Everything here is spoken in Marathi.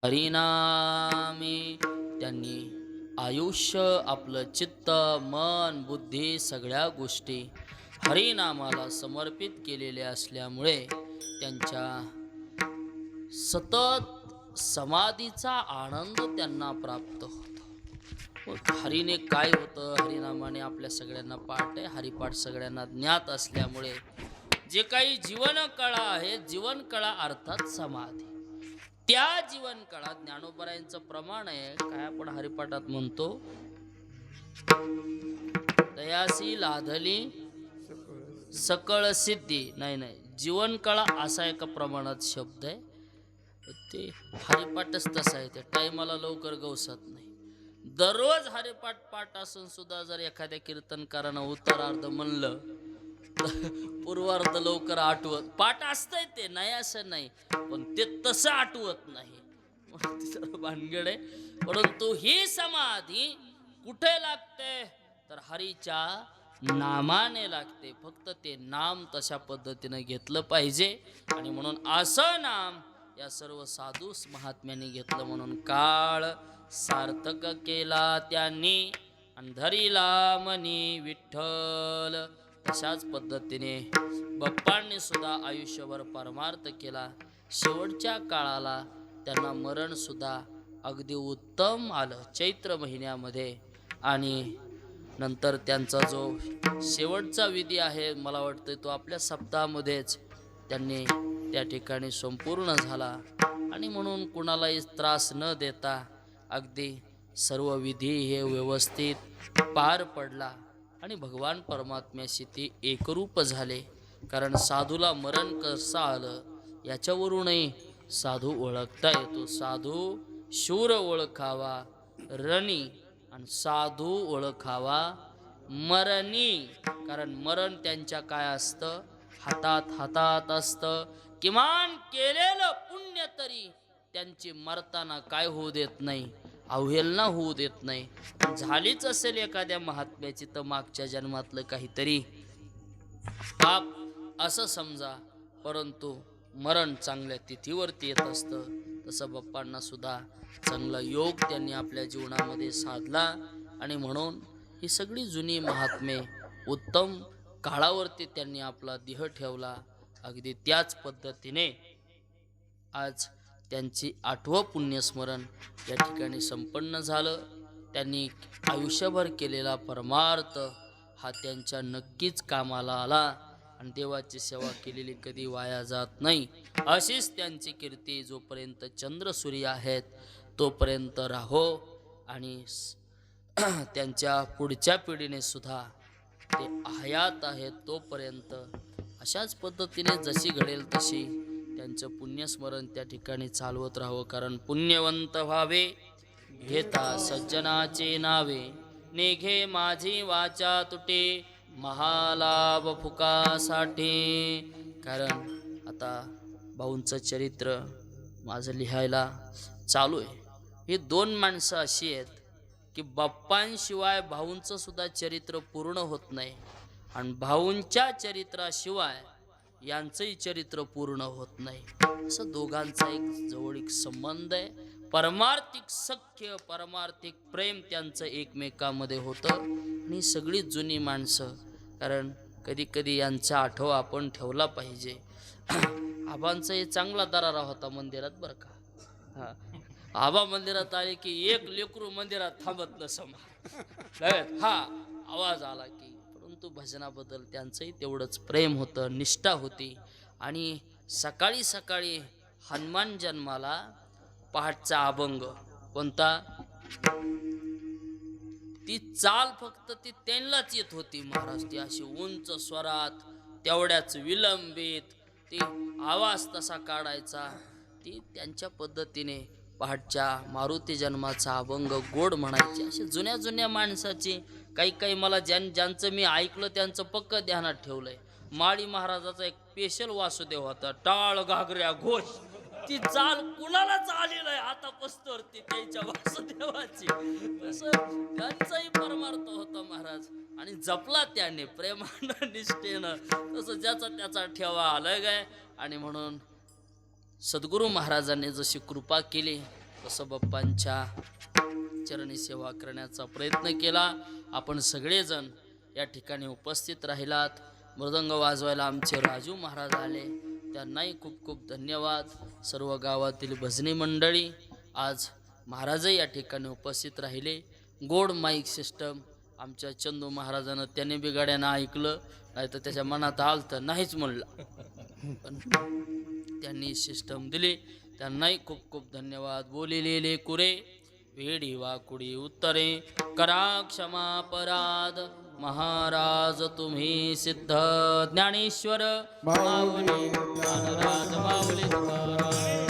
हरिनामी त्यांनी आयुष्य, आपलं चित्त, मन, बुद्धी सगळ्या गोष्टी हरिनामाला समर्पित केलेल्या असल्यामुळे त्यांच्या सतत समाधीचा आनंद त्यांना प्राप्त होतो. मग हरीने काय होतं, हरिनामाने आपल्या सगळ्यांना पाठ आहे, हरिपाठ सगळ्यांना ज्ञात असल्यामुळे जे काही जीवनकळा आहे, जीवनकळा अर्थात समाधी, त्या जीवनकळात ज्ञानोबरायांचं प्रमाण आहे काय आपण हरिपाठात म्हणतो, दयासी लाधली सकळ सिद्धी. नाही नाही, जीवनकळा असा एका प्रमाणात शब्द आहे, ते हरिपाठच तसा आहे, त्या टायमाला लवकर गवसत नाही. दररोज हरिपाठ पाठ असून सुद्धा जर एखाद्या कीर्तनकारानं उत्तरार्ध म्हणलं पूर्वार्ध लवकर आठवत, पाठ असतंय ते नाही असं नाही, पण ते तसं आठवत नाही, भानगड आहे. परंतु ही समाधी कुठे लागते तर हरीच्या नामाने लागते. फक्त ते नाम तशा पद्धतीने घेतलं पाहिजे. आणि म्हणून असं नाम या सर्व साधू महात्म्यांनी घेतलं, म्हणून काळ सार्थक केला त्यांनी आणि धरिला मनी विठ्ठल. तशाच पद्धतीने बाप्पांनी सुद्धा आयुष्यभर परमार्थ केला. शेवटच्या काळाला त्यांना मरण सुद्धा अगदी उत्तम आलं चैत्र महिन्यामध्ये. आणि नंतर त्यांचा जो शेवटचा विधी आहे, मला वाटतं तो आपल्या सप्ताहामध्येच त्यांनी त्या ठिकाणी संपूर्ण झाला. आणि म्हणून कुणालाही त्रास न देता अगदी सर्व विधी हे व्यवस्थित पार पडला आणि भगवान परमात्म्याशी ते एकरूप झाले. कारण साधूला मरण कसं आलं याच्यावरूनही साधू ओळखता येतो. साधू शूर ओळखावा रणी आणि साधू ओळखावा मरणी. कारण मरण त्यांच्या काय असतं, हातात असतं. किमान केलेलं पुण्य तरी त्यांची मरताना काय होऊ देत नाही, अवहेलना होऊ देत नाही. झालीच असेल एखाद्या महात्म्याची तर मागच्या जन्मातलं काहीतरी पाप असं समजा, परंतु मरण चांगल्या तिथीवरती येत असतं. तसं बाप्पांना सुद्धा चांगला योग त्यांनी आपल्या जीवनामध्ये साधला. आणि म्हणून ही सगळी जुनी महात्मे उत्तम काळावरती त्यांनी आपला देह ठेवला. अगदी त्याच पद्धतीने आज त्यांची 8वं पुण्यस्मरण या ठिकाणी संपन्न झालं. त्यांनी आयुष्यभर केलेला परमार्थ हा त्यांच्या नक्कीच कामाला आला आणि देवाची सेवा केलेली कधी वाया जात नाही. अशीच त्यांची कीर्ती जोपर्यंत चंद्र सूर्य आहेत तोपर्यंत राहो. आणि त्यांच्या पुढच्या पिढीने सुद्धा ते हयात आहेत तोपर्यंत अशाच पद्धतीने जशी घडेल तशी त्यांचं पुण्यस्मरण त्या ठिकाणी चालवत राहावं. कारण पुण्यवंत व्हावे घेता सज्जनाचे नावे, नेघे माझी वाचा तुटे महालाभ फुकासाठी. कारण आता भाऊंचं चरित्र माझं लिहायला चालू आहे. ही 2 माणसं अशी आहेत की बाप्पांशिवाय भाऊंचं सुद्धा चरित्र पूर्ण होत नाही आणि भाऊंच्या चरित्राशिवाय यांचंही चरित्र पूर्ण होत नाही. असं दोघांचा एक जवळीक संबंध आहे. परमार्थिक सख्य, परमार्थिक प्रेम त्यांचं एकमेकामध्ये होतं. आणि सगळी जुनी माणसं, कारण कधी कधी यांचा आठवा आपण ठेवला पाहिजे. आबांचा हे चांगला दरारा होता मंदिरात बरं का. हा, आबा मंदिरात आले की एक लेकरू मंदिरात थांबत नसं, हा आवाज आला की. परंतु भजनाबद्दल त्यांचंही तेवढंच प्रेम होतं, निष्ठा होती. आणि सकाळी सकाळी हनुमान जन्माला पहाटचा अभंग कोणता, ती चाल फक्त ती त्यांनाच येत होती महाराज. ती अशी उंच स्वरात तेवढ्याच विलंबित ती आवाज तसा काढायचा. ती त्यांच्या पद्धतीने पहाटच्या मारुती जन्माचा अभंग गोड म्हणायचे. असे जुन्या जुन्या माणसाची काही मला ज्यांचं मी ऐकलं त्यांचं पक्क ध्यानात ठेवलंय. माळी महाराजाचा एक स्पेशल वासुदेव होता, टाळ घागऱ्या घोष. ती चाल कुणालाच आलेलं आहे आता पस्तोरती त्यांच्या वासुदेवाची. तसं त्यांचाही परमार्थ होता महाराज आणि जपला त्याने प्रेमानं निष्ठेनं. तसं ज्याचा त्याचा ठेवा अलग आहे. आणि म्हणून सद्गुरू महाराजांनी जशी कृपा केली तसं बाप्पांच्या चरणी सेवा करण्याचा प्रयत्न केला. आपण सगळेजण या ठिकाणी उपस्थित राहिलात. मृदंग वाजवायला आमचे राजू महाराज आले, त्यांनाही खूप खूप धन्यवाद. सर्व गावातील भजनी मंडळी, आज महाराजही या ठिकाणी उपस्थित राहिले. गोड माईक सिस्टम आमच्या चंदू महाराजानं त्याने बिगाड्यानं ऐकलं, नाही तर त्याच्या मनात आलं तर नाहीच म्हणलं, पण त्यांनी सिस्टम दिली. त्यांनाही खूप खूप धन्यवाद. बोलिलेले कुरे वेडी वाकुडी उत्तरे करा क्षमा पराध, महाराज तुम्ही सिद्ध. ज्ञानेश्वर माऊली ज्ञानराज माऊली तुकाराम.